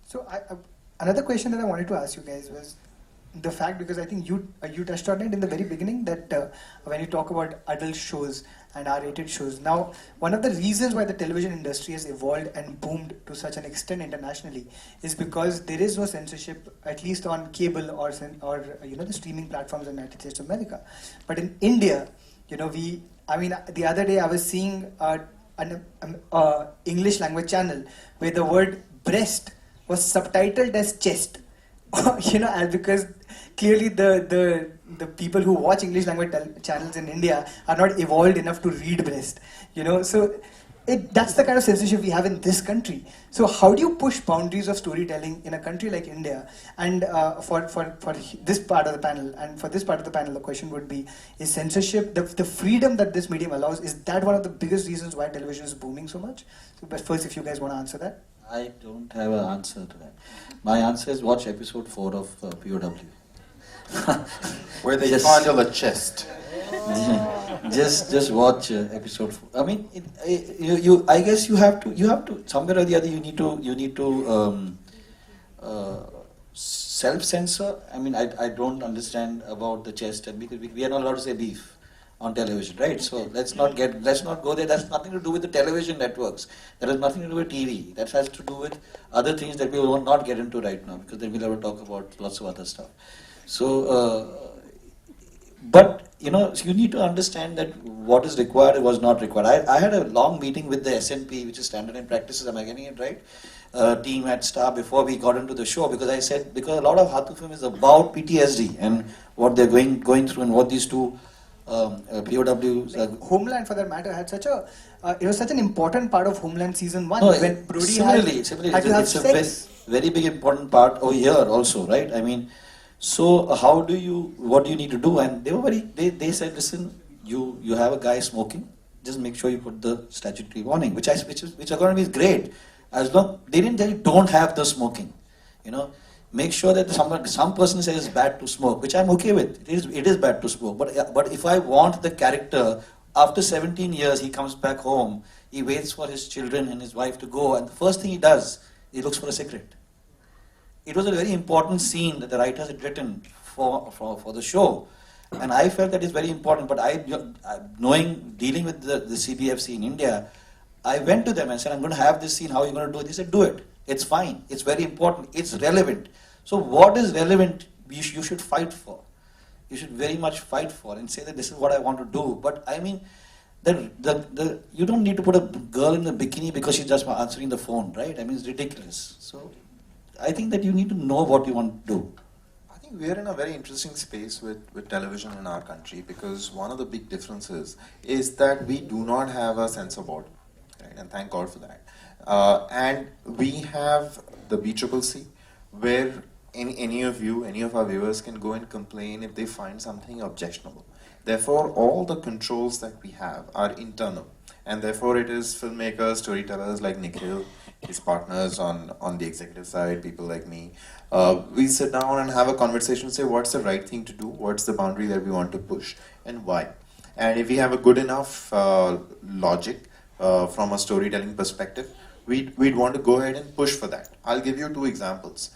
So another question that I wanted to ask you guys was the fact, because I think you touched on it in the very beginning, that when you talk about adult shows and R-rated shows. Now, one of the reasons why the television industry has evolved and boomed to such an extent internationally is because there is no censorship, at least on cable or the streaming platforms in the United States of America. But in India, the other day I was seeing an English language channel where the word breast was subtitled as chest. And because clearly the people who watch English language channels in India are not evolved enough to read breast. So that's the kind of censorship we have in this country. So how do you push boundaries of storytelling in a country like India? And for this part of the panel, and for this part of the panel, the question would be: is censorship, the freedom that this medium allows, is that one of the biggest reasons why television is booming so much? So, but first, if you guys want to answer that. I don't have an answer to that. My answer is watch episode 4 of POW. Where they fondle a chest. just watch episode 4. I mean, I guess you have to somewhere or the other you need to self-censor. I mean, I don't understand about the chest, because we are not allowed to say beef on television, right? So let's not go there. That's nothing to do with the television networks. That has nothing to do with TV. That has to do with other things that we will not get into right now, because then we'll have to talk about lots of other stuff. So, but you need to understand that what is required was not required. I had a long meeting with the SNP, which is Standard and Practices. Am I getting it right? Team at Star before we got into the show, because I said, because a lot of Hatu film is about PTSD and what they're going through, and what these two POWs. Homeland, for that matter, had it was such an important part of Homeland season 1 when Brody similarly, had to have it's sex. a very big important part over here also, right? I mean, so what do you need to do? And they said, listen, you have a guy smoking, just make sure you put the statutory warning, which according to me is great, as long they didn't tell you don't have the smoking, Make sure that some person says it's bad to smoke, which I'm okay with. It is bad to smoke. But if I want the character, after 17 years, he comes back home, he waits for his children and his wife to go, and the first thing he does, he looks for a cigarette. It was a very important scene that the writers had written for the show. And I felt that is very important. But dealing with the CBFC in India, I went to them and said, I'm going to have this scene, how are you going to do it? They said, do it. It's fine. It's very important. It's relevant. So what is relevant, you should fight for. You should very much fight for and say that this is what I want to do. But I mean, you don't need to put a girl in a bikini because she's just answering the phone, right? I mean, it's ridiculous. So I think that you need to know what you want to do. I think we're in a very interesting space with television in our country, because one of the big differences is that we do not have a censor board, right? And thank God for that. And we have the BCCC, where any of our viewers can go and complain if they find something objectionable. Therefore, all the controls that we have are internal, and therefore it is filmmakers, storytellers like Nikkhil, his partners on the executive side, people like me. We sit down and have a conversation, say what's the right thing to do, what's the boundary that we want to push, and why. And if we have a good enough logic from a storytelling perspective, we'd want to go ahead and push for that. I'll give you 2 examples.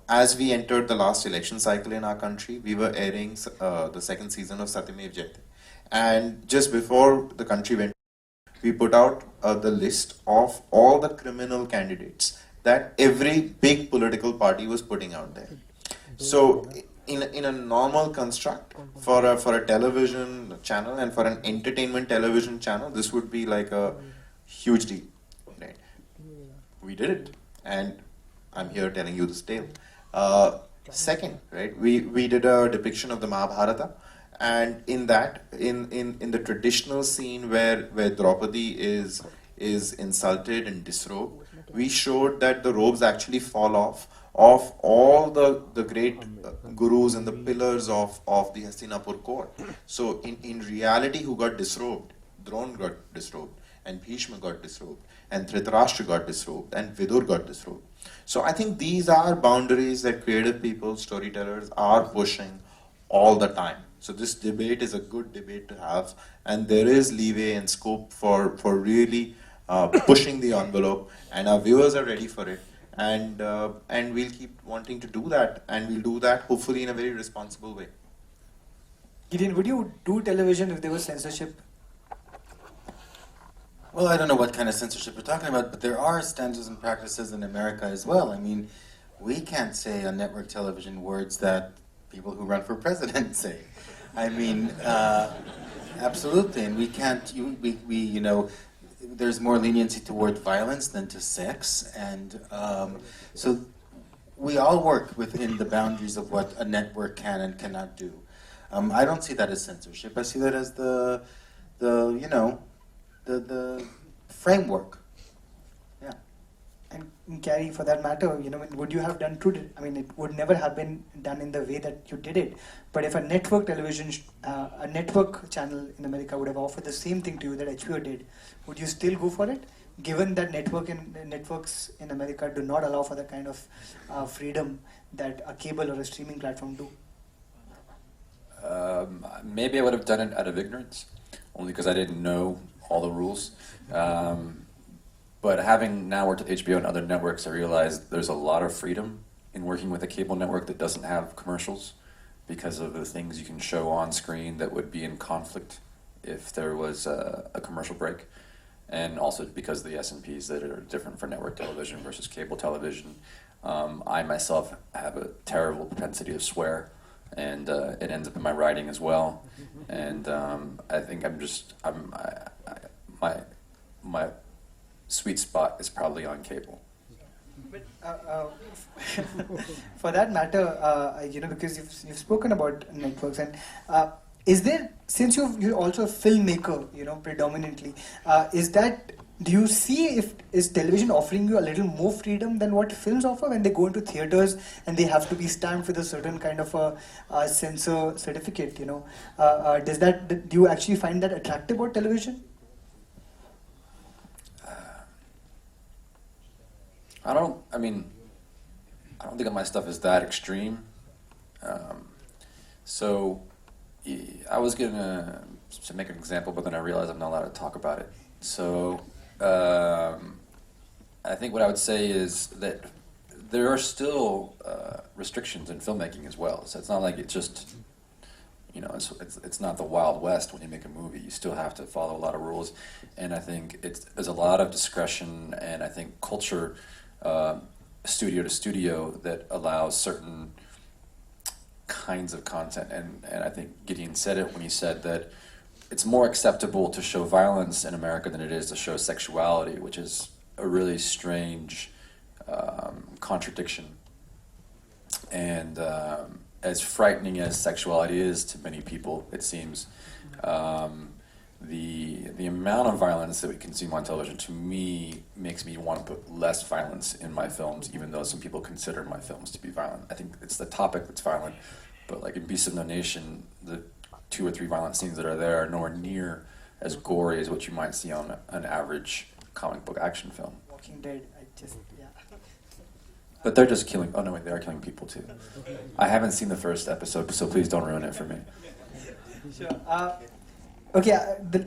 As we entered the last election cycle in our country, we were airing the 2nd season of Satyamev Jayate. And just before the country went, we put out the list of all the criminal candidates that every big political party was putting out there. So in a normal construct, for a television channel and for an entertainment television channel, this would be like a huge deal. Right? We did it, and I'm here telling you this tale. Second, right, we did a depiction of the Mahabharata, and in that, in the traditional scene where Draupadi is insulted and disrobed, we showed that the robes actually fall off of all the great gurus and the pillars of the Hastinapur court. So in reality, who got disrobed? Drona got disrobed, and Bhishma got disrobed, and Dhritarashtra got disrobed, and Vidur got disrobed. So I think these are boundaries that creative people, storytellers are pushing all the time. So this debate is a good debate to have, and there is leeway and scope for really pushing the envelope, and our viewers are ready for it. and we'll keep wanting to do that, and we'll do that hopefully in a very responsible way. Gideon, would you do television if there was censorship? Well, I don't know what kind of censorship we're talking about, but there are standards and practices in America as well. I mean, we can't say on network television words that people who run for president say. I mean, absolutely, and we can't. You know, there's more leniency toward violence than to sex, and so we all work within the boundaries of what a network can and cannot do. I don't see that as censorship. I see that as the framework. Yeah. And Carrie, for that matter, you know, would you have done true? I mean, it would never have been done in the way that you did it. But if a network television, a network channel in America would have offered the same thing to you that HBO did, would you still go for it? Given that networks in America do not allow for the kind of freedom that a cable or a streaming platform do. Maybe I would have done it out of ignorance, only because I didn't know all the rules. But having now worked at HBO and other networks, I realized there's a lot of freedom in working with a cable network that doesn't have commercials because of the things you can show on screen that would be in conflict if there was a commercial break. And also because of the S&Ps that are different for network television versus cable television. I myself have a terrible propensity to swear, and it ends up in my writing as well. And I think my sweet spot is probably on cable. But for that matter, you know, because you've spoken about networks, and is there, since you're also a filmmaker, you know, predominantly, do you see is television offering you a little more freedom than what films offer when they go into theaters and they have to be stamped with a certain kind of a censor certificate? You know, do you actually find that attractive about television? I don't think my stuff is that extreme. So I was gonna make an example, but then I realized I'm not allowed to talk about it. So I think what I would say is that there are still restrictions in filmmaking as well. So it's not like it's just, you know, it's not the Wild West when you make a movie. You still have to follow a lot of rules, and I think there's a lot of discretion, and I think culture, studio to studio, that allows certain kinds of content. And I think Gideon said it when he said that it's more acceptable to show violence in America than it is to show sexuality, which is a really strange contradiction. And as frightening as sexuality is to many people, it seems, the amount of violence that we consume on television, to me, makes me want to put less violence in my films, even though some people consider my films to be violent. I think it's the topic that's violent, but like in Beast of No Nation, the 2 or 3 violent scenes that are there are nowhere near as gory as what you might see on an average comic book action film. Walking Dead, yeah. But they're just killing, oh no wait, they are killing people too. I haven't seen the first episode, so please don't ruin it for me. Sure. Okay,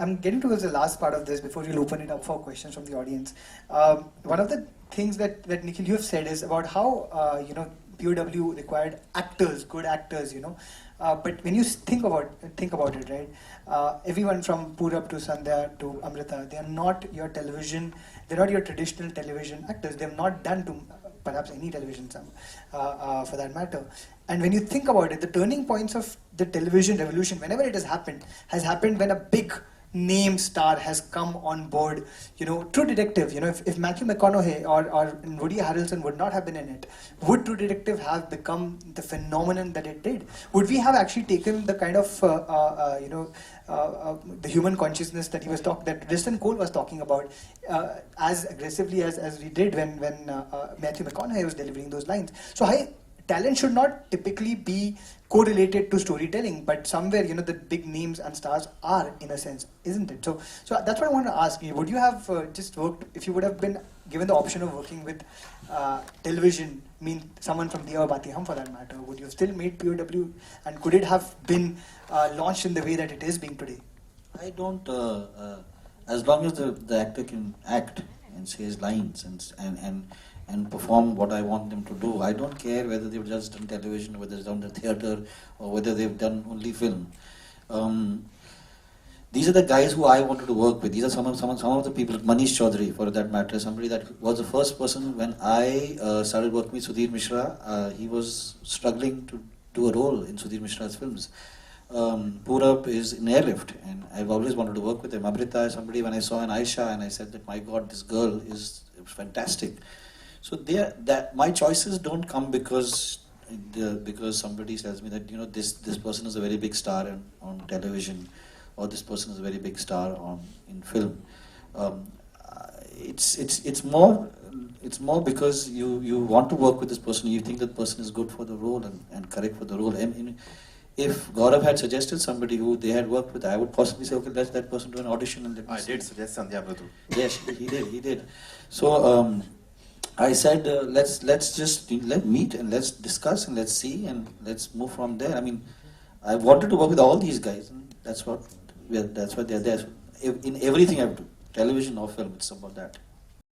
I'm getting towards the last part of this before we'll open it up for questions from the audience. One of the things that Nikhil, you have said is about how, you know, POW required actors, good actors, you know. But when you think about it, right? Everyone from Purab to Sandhya to Amrita, they are not your television. They're not your traditional television actors. They have not done to perhaps any television, for that matter. And when you think about it, the turning points of the television revolution, whenever it has happened when a big name star has come on board. You know, True Detective, you know, if Matthew McConaughey or Woody Harrelson would not have been in it, would True Detective have become the phenomenon that it did? Would we have actually taken the kind of, the human consciousness that that Tristan Cole was talking about as aggressively as we did when Matthew McConaughey was delivering those lines? So talent should not typically be correlated to storytelling, but somewhere, you know, the big names and stars are, in a sense, isn't it? So that's what I want to ask you. Would you have just worked, if you would have been given the option of working with television, someone from Diya Bati Hum for that matter, would you have still made POW, and could it have been launched in the way that it is being today? I don't, as long as the actor can act and say his lines and and perform what I want them to do. I don't care whether they've just done television, whether they've done the theatre, or whether they've done only film. These are the guys who I wanted to work with. These are some of the people. Manish Chaudhary, for that matter, somebody that was the first person when I started working with Sudhir Mishra. He was struggling to do a role in Sudhir Mishra's films. Purab is in Airlift, and I've always wanted to work with him. Amrita is somebody when I saw in Aisha, and I said that my God, this girl is fantastic. So that my choices don't come because somebody tells me that this person is a very big star on television, or this person is a very big star in film. It's more because you want to work with this person. You think that person is good for the role and correct for the role. And if Gaurav had suggested somebody who they had worked with, I would possibly say, okay, let that person do an audition and let me see. did suggest Sandhya Mridhu. Yes, he did. So I said, let's just meet and let's discuss and let's see and let's move from there. I mean, I wanted to work with all these guys, and that's what they're there. In everything I do, television or film, it's about that.